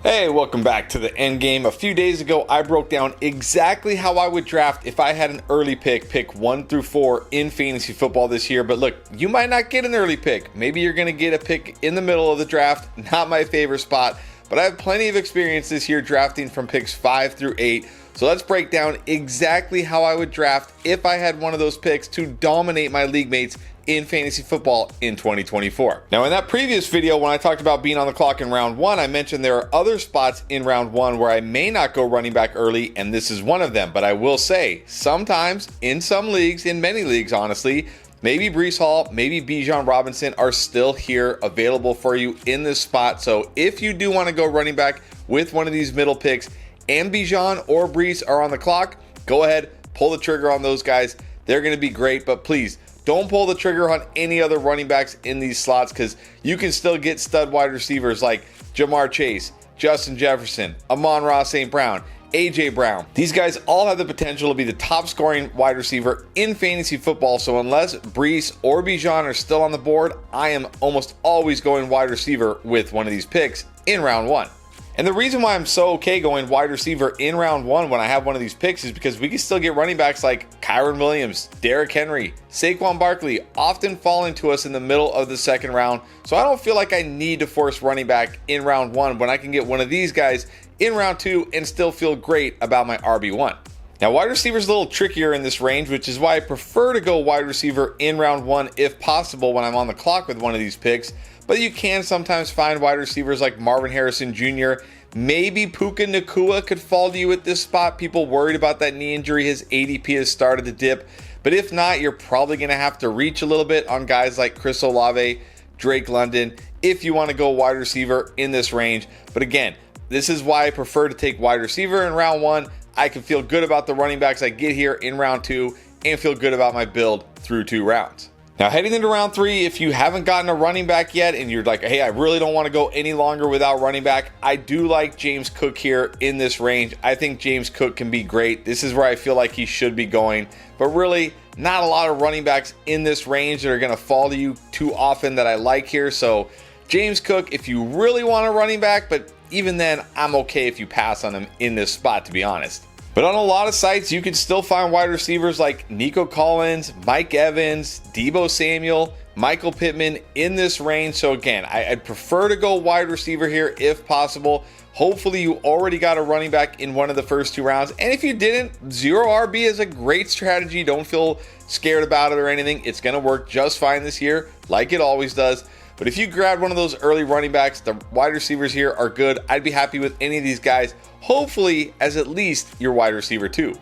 Hey, welcome back to the end game. A few days ago, I broke down exactly how I would draft if I had an early pick 1 through 4 in fantasy football this year. But look, you might not get an early pick. Maybe you're going to get a pick in the middle of the draft. Not my favorite spot, but I have plenty of experience this year drafting from picks 5 through 8. So let's break down exactly how I would draft if I had one of those picks to dominate my league mates in fantasy football in 2024. Now, in that previous video, when I talked about being on the clock in round 1, I mentioned there are other spots in round 1 where I may not go running back early, and this is one of them. But I will say, sometimes in some leagues, in many leagues, honestly, maybe Breece Hall, maybe Bijan Robinson are still here available for you in this spot. So if you do want to go running back with one of these middle picks and Bijan or Breece are on the clock, go ahead, pull the trigger on those guys. They're going to be great, but please don't pull the trigger on any other running backs in these slots because you can still get stud wide receivers like Jamar Chase, Justin Jefferson, Amon-Ra St. Brown, AJ Brown. These guys all have the potential to be the top scoring wide receiver in fantasy football. So unless Breece or Bijan are still on the board, I am almost always going wide receiver with one of these picks in round 1. And the reason why I'm so okay going wide receiver in round 1 when I have one of these picks is because we can still get running backs like Kyron Williams, Derrick Henry, Saquon Barkley, often falling to us in the middle of the second round. So I don't feel like I need to force running back in round 1 when I can get one of these guys in round 2 and still feel great about my RB1. Now, wide receiver is a little trickier in this range, which is why I prefer to go wide receiver in round 1 if possible when I'm on the clock with one of these picks. But you can sometimes find wide receivers like Marvin Harrison Jr. Maybe Puka Nacua could fall to you at this spot. People worried about that knee injury. His ADP has started to dip. But if not, you're probably going to have to reach a little bit on guys like Chris Olave, Drake London, if you want to go wide receiver in this range. But again, this is why I prefer to take wide receiver in round 1. I can feel good about the running backs I get here in round 2 and feel good about my build through 2 rounds. Now, heading into round 3, if you haven't gotten a running back yet and you're like, hey, I really don't want to go any longer without running back, I do like James Cook here in this range. I think James Cook can be great. This is where I feel like he should be going. But really, not a lot of running backs in this range that are going to fall to you too often that I like here. So James Cook, if you really want a running back, but even then, I'm okay if you pass on him in this spot, to be honest. But on a lot of sites, you can still find wide receivers like Nico Collins, Mike Evans, Deebo Samuel, Michael Pittman in this range. So again, I'd prefer to go wide receiver here if possible. Hopefully you already got a running back in one of the first 2 rounds. And if you didn't, 0 RB is a great strategy. Don't feel scared about it or anything. It's going to work just fine this year, like it always does. But if you grab one of those early running backs, the wide receivers here are good. I'd be happy with any of these guys, hopefully as at least your wide receiver 2.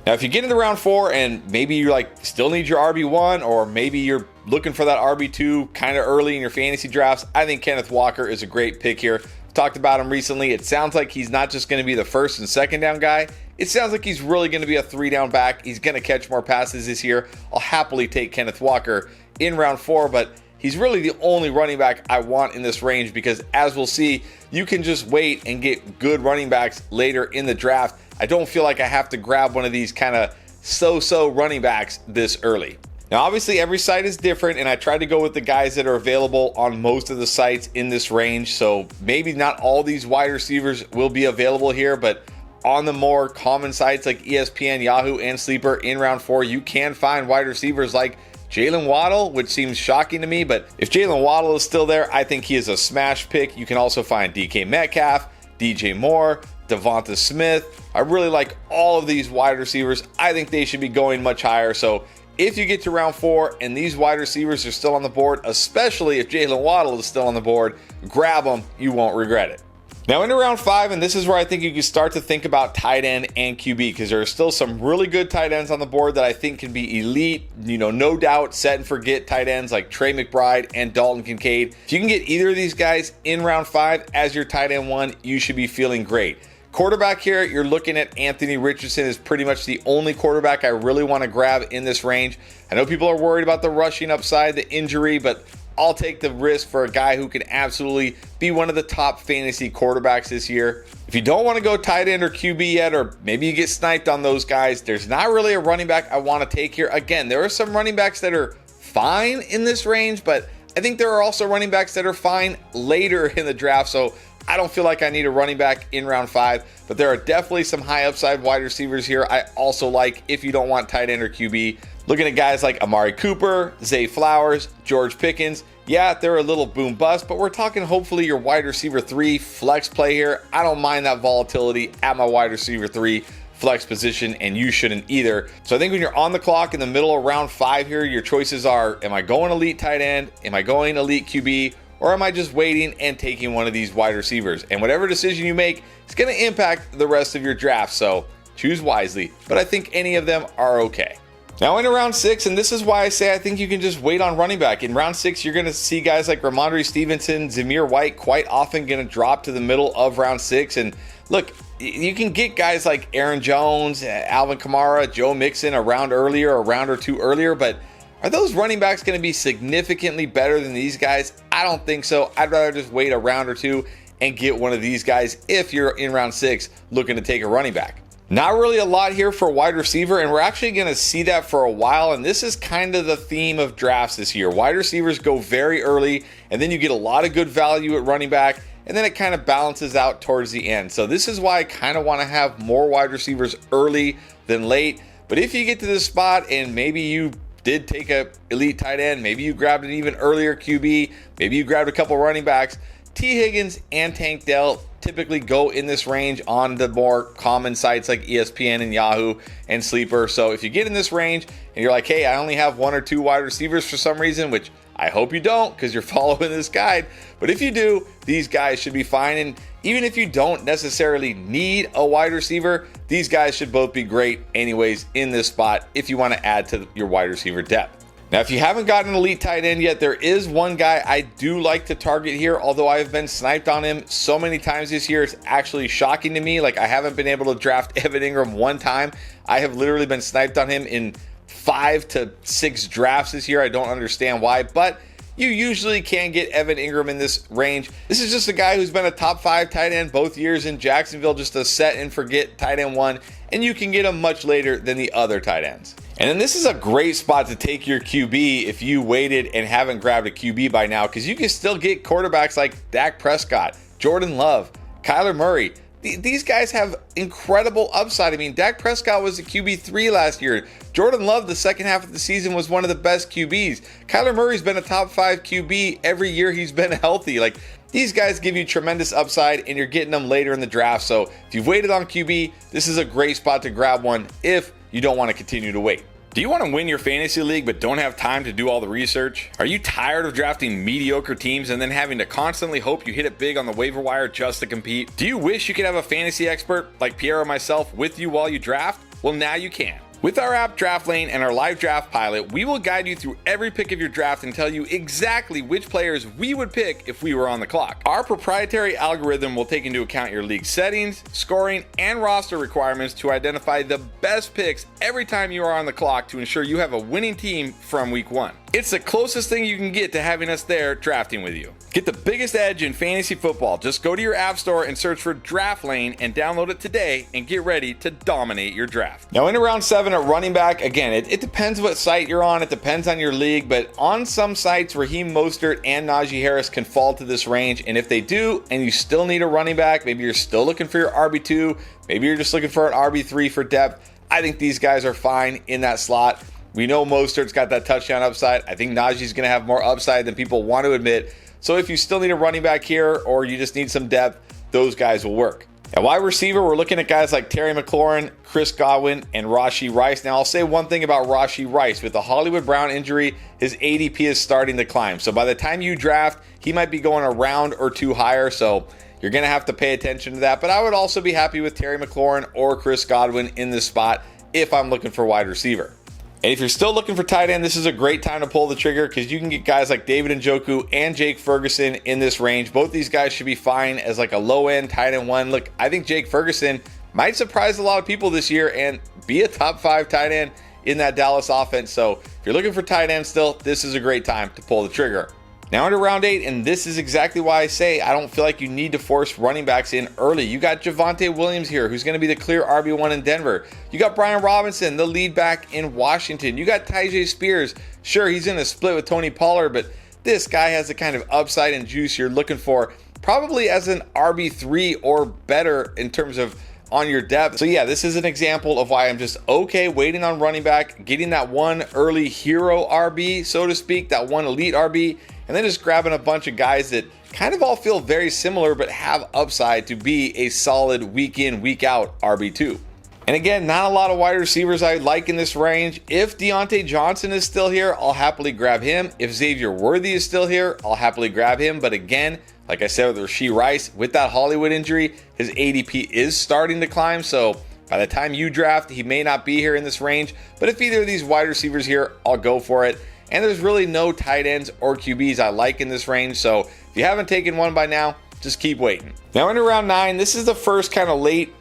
Now, if you get into round 4 and maybe you still need your RB1 or maybe you're looking for that RB2 kind of early in your fantasy drafts, I think Kenneth Walker is a great pick here. I've talked about him recently. It sounds like he's not just going to be the first and second down guy. It sounds like he's really going to be a 3-down back. He's going to catch more passes this year. I'll happily take Kenneth Walker in round 4, but he's really the only running back I want in this range because, as we'll see, you can just wait and get good running backs later in the draft. I don't feel like I have to grab one of these kind of so-so running backs this early. Now, obviously, every site is different, and I tried to go with the guys that are available on most of the sites in this range. So maybe not all these wide receivers will be available here, but on the more common sites like ESPN, Yahoo, and Sleeper in round 4, you can find wide receivers like Jalen Waddle, which seems shocking to me, but if Jalen Waddle is still there, I think he is a smash pick. You can also find DK Metcalf, DJ Moore, Devonta Smith. I really like all of these wide receivers. I think they should be going much higher. So if you get to round 4 and these wide receivers are still on the board, especially if Jalen Waddle is still on the board, grab them. You won't regret it. Now into round 5, and this is where I think you can start to think about tight end and QB because there are still some really good tight ends on the board that I think can be elite, no doubt set and forget tight ends like Trey McBride and Dalton Kincaid. If you can get either of these guys in round 5 as your tight end 1, you should be feeling great. Quarterback here, you're looking at Anthony Richardson is pretty much the only quarterback I really want to grab in this range. I know people are worried about the rushing upside, the injury, but I'll take the risk for a guy who can absolutely be one of the top fantasy quarterbacks this year. If you don't want to go tight end or QB yet, or maybe you get sniped on those guys, there's not really a running back I want to take here. Again, there are some running backs that are fine in this range, but I think there are also running backs that are fine later in the draft. So I don't feel like I need a running back in round 5, but there are definitely some high upside wide receivers here I also like if you don't want tight end or QB. Looking at guys like Amari Cooper, Zay Flowers, George Pickens. Yeah, they're a little boom bust, but we're talking hopefully your wide receiver 3 flex play here. I don't mind that volatility at my wide receiver 3 flex position, and you shouldn't either. So I think when you're on the clock in the middle of round 5 here, your choices are, am I going elite tight end? Am I going elite QB? Or am I just waiting and taking one of these wide receivers? And whatever decision you make, it's going to impact the rest of your draft. So choose wisely, but I think any of them are okay. Now in round 6, and this is why I say I think you can just wait on running back. In round 6, you're going to see guys like Ramondre Stevenson, Zamir White quite often going to drop to the middle of round 6. And look, you can get guys like Aaron Jones, Alvin Kamara, Joe Mixon a round earlier, a round or two earlier, but are those running backs going to be significantly better than these guys? I don't think so. I'd rather just wait a round or two and get one of these guys if you're in round 6 looking to take a running back. Not really a lot here for wide receiver, and we're actually going to see that for a while, and this is kind of the theme of drafts this year. Wide receivers go very early, and then you get a lot of good value at running back, and then it kind of balances out towards the end. So this is why I kind of want to have more wide receivers early than late. But if you get to this spot and maybe you did take a elite tight end, maybe you grabbed an even earlier QB, maybe you grabbed a couple running backs, T. Higgins and Tank Dell typically go in this range on the more common sites like ESPN and Yahoo and Sleeper. So if you get in this range and you're like, hey, I only have 1 or 2 wide receivers for some reason, which I hope you don't because you're following this guide, but if you do, these guys should be fine. And even if you don't necessarily need a wide receiver, these guys should both be great anyways in this spot if you want to add to your wide receiver depth. Now, if you haven't gotten an elite tight end yet, there is one guy I do like to target here, although I've been sniped on him so many times this year, it's actually shocking to me. Like, I haven't been able to draft Evan Ingram one time. I have literally been sniped on him in 5 to 6 drafts this year. I don't understand why, but you usually can get Evan Ingram in this range. This is just a guy who's been a top 5 tight end both years in Jacksonville, just a set and forget tight end 1, and you can get him much later than the other tight ends. And then this is a great spot to take your QB if you waited and haven't grabbed a QB by now, because you can still get quarterbacks like Dak Prescott, Jordan Love, Kyler Murray. These guys have incredible upside. I mean, Dak Prescott was the QB3 last year. Jordan Love, the second half of the season, was one of the best QBs. Kyler Murray's been a top 5 QB every year he's been healthy. Like, these guys give you tremendous upside, and you're getting them later in the draft. So if you've waited on QB, this is a great spot to grab one if you don't want to continue to wait. Do you want to win your fantasy league but don't have time to do all the research? Are you tired of drafting mediocre teams and then having to constantly hope you hit it big on the waiver wire just to compete? Do you wish you could have a fantasy expert like Pierre or myself with you while you draft? Well, now you can. With our app Draft Lane and our live draft pilot, we will guide you through every pick of your draft and tell you exactly which players we would pick if we were on the clock. Our proprietary algorithm will take into account your league settings, scoring, and roster requirements to identify the best picks every time you are on the clock to ensure you have a winning team from week 1. It's the closest thing you can get to having us there drafting with you. Get the biggest edge in fantasy football. Just go to your app store and search for Draft Lane and download it today and get ready to dominate your draft. Now in round 7 at running back, again, it depends what site you're on. It depends on your league, but on some sites, Raheem Mostert and Najee Harris can fall to this range. And if they do, and you still need a running back, maybe you're still looking for your RB2, maybe you're just looking for an RB3 for depth, I think these guys are fine in that slot. We know Mostert's got that touchdown upside. I think Najee's going to have more upside than people want to admit. So if you still need a running back here or you just need some depth, those guys will work. At wide receiver, we're looking at guys like Terry McLaurin, Chris Godwin, and Rashee Rice. Now, I'll say one thing about Rashee Rice. With the Hollywood Brown injury, his ADP is starting to climb. So by the time you draft, he might be going a round or 2 higher. So you're going to have to pay attention to that. But I would also be happy with Terry McLaurin or Chris Godwin in this spot if I'm looking for wide receiver. And if you're still looking for tight end, this is a great time to pull the trigger because you can get guys like David Njoku and Jake Ferguson in this range. Both these guys should be fine as like a low-end tight end 1. Look, I think Jake Ferguson might surprise a lot of people this year and be a top 5 tight end in that Dallas offense. So if you're looking for tight end still, this is a great time to pull the trigger. Now into round 8, and this is exactly why I say I don't feel like you need to force running backs in early. You got Javonte Williams here, who's going to be the clear RB1 in Denver. You got Brian Robinson, the lead back in Washington. You got Tyjae Spears. Sure, he's in a split with Tony Pollard, but this guy has the kind of upside and juice you're looking for probably as an RB3 or better in terms of on your depth. So yeah, this is an example of why I'm just okay waiting on running back, getting that one early hero RB, so to speak, that one elite RB, and then just grabbing a bunch of guys that kind of all feel very similar but have upside to be a solid week in, week out RB2. And again, not a lot of wide receivers I like in this range. If Deontay Johnson is still here, I'll happily grab him. If Xavier Worthy is still here, I'll happily grab him. But again, like I said with Rashee Rice, with that Hollywood injury, his ADP is starting to climb. So by the time you draft, he may not be here in this range. But if either of these wide receivers here, I'll go for it. And there's really no tight ends or QBs I like in this range. So if you haven't taken one by now, just keep waiting. Now into round 9, this is the first kind of late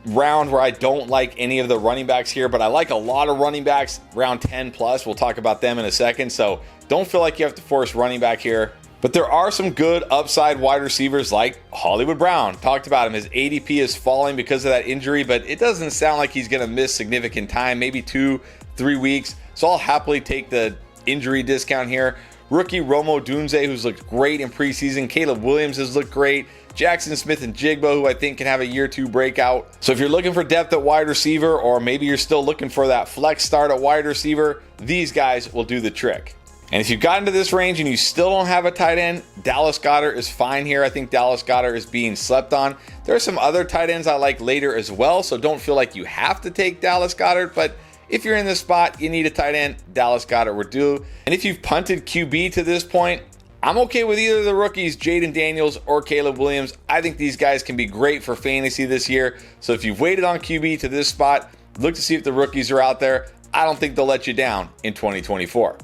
round where I don't like any of the running backs here, but I like a lot of running backs round 10 plus. We'll talk about them in a second. So don't feel like you have to force running back here. But there are some good upside wide receivers like Hollywood Brown. Talked about him. His ADP is falling because of that injury, but it doesn't sound like he's going to miss significant time, maybe 2-3 weeks. So I'll happily take the injury discount here. Rookie Romo Dunze, who's looked great in preseason. Caleb Williams has looked great. Jackson Smith and Jigba, who I think can have a year 2 breakout. So if you're looking for depth at wide receiver, or maybe you're still looking for that flex start at wide receiver, these guys will do the trick. And if you've gotten to this range and you still don't have a tight end, Dallas Goedert is fine here. I think Dallas Goedert is being slept on. There are some other tight ends I like later as well, so don't feel like you have to take Dallas Goedert, but if you're in this spot, you need a tight end, Dallas Goedert will do. And if you've punted QB to this point, I'm okay with either of the rookies, Jaden Daniels or Caleb Williams. I think these guys can be great for fantasy this year. So if you've waited on QB to this spot, look to see if the rookies are out there. I don't think they'll let you down in 2024.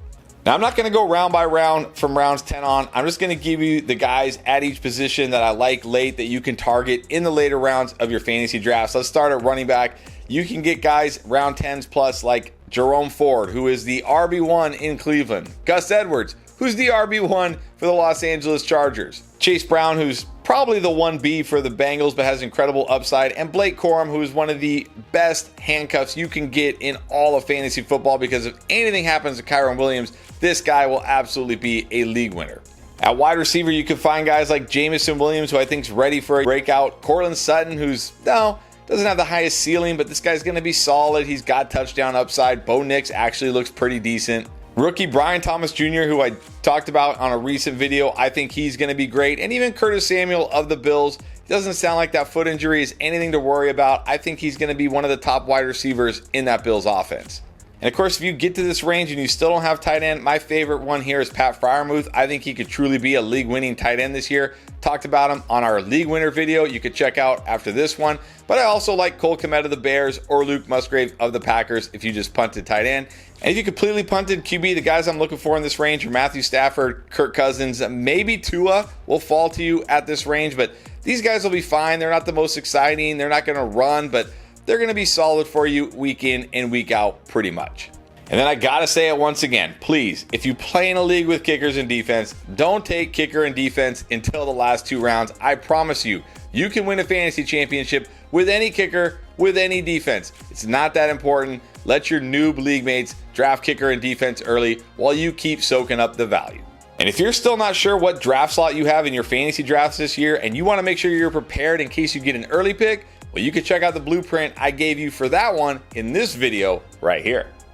Now, I'm not going to go round by round from rounds 10 on. I'm just going to give you the guys at each position that I like late that you can target in the later rounds of your fantasy drafts. Let's start at running back. You can get guys round 10s plus like Jerome Ford, who is the RB1 in Cleveland. Gus Edwards, who's the RB1 for the Los Angeles Chargers. Chase Brown, who's probably the 1B for the Bengals but has incredible upside. And Blake Corum, who is one of the best handcuffs you can get in all of fantasy football, because if anything happens to Kyron Williams, this guy will absolutely be a league winner. At wide receiver, you can find guys like Jamison Williams, who I think is ready for a breakout. Cortland Sutton, who's, doesn't have the highest ceiling, but this guy's going to be solid. He's got touchdown upside. Bo Nix actually looks pretty decent. Rookie Brian Thomas Jr., who I talked about on a recent video, I think he's going to be great. And even Curtis Samuel of the Bills, it doesn't sound like that foot injury is anything to worry about. I think he's going to be one of the top wide receivers in that Bills offense. And of course, if you get to this range and you still don't have tight end, my favorite one here is Pat Freiermuth. I think he could truly be a league-winning tight end this year. Talked about him on our league winner video you could check out after this one. But I also like Cole Kmet of the Bears or Luke Musgrave of the Packers if you just punted tight end. And if you completely punted QB, the guys I'm looking for in this range are Matthew Stafford, Kirk Cousins, maybe Tua will fall to you at this range. But these guys will be fine. They're not the most exciting. They're not going to run, but they're going to be solid for you week in and week out pretty much. And then I got to say it once again, please, if you play in a league with kickers and defense, don't take kicker and defense until the last 2 rounds. I promise you, you can win a fantasy championship with any kicker, with any defense. It's not that important. Let your noob league mates draft kicker and defense early while you keep soaking up the value. And if you're still not sure what draft slot you have in your fantasy drafts this year and you want to make sure you're prepared in case you get an early pick, well, you can check out the blueprint I gave you for that one in this video right here.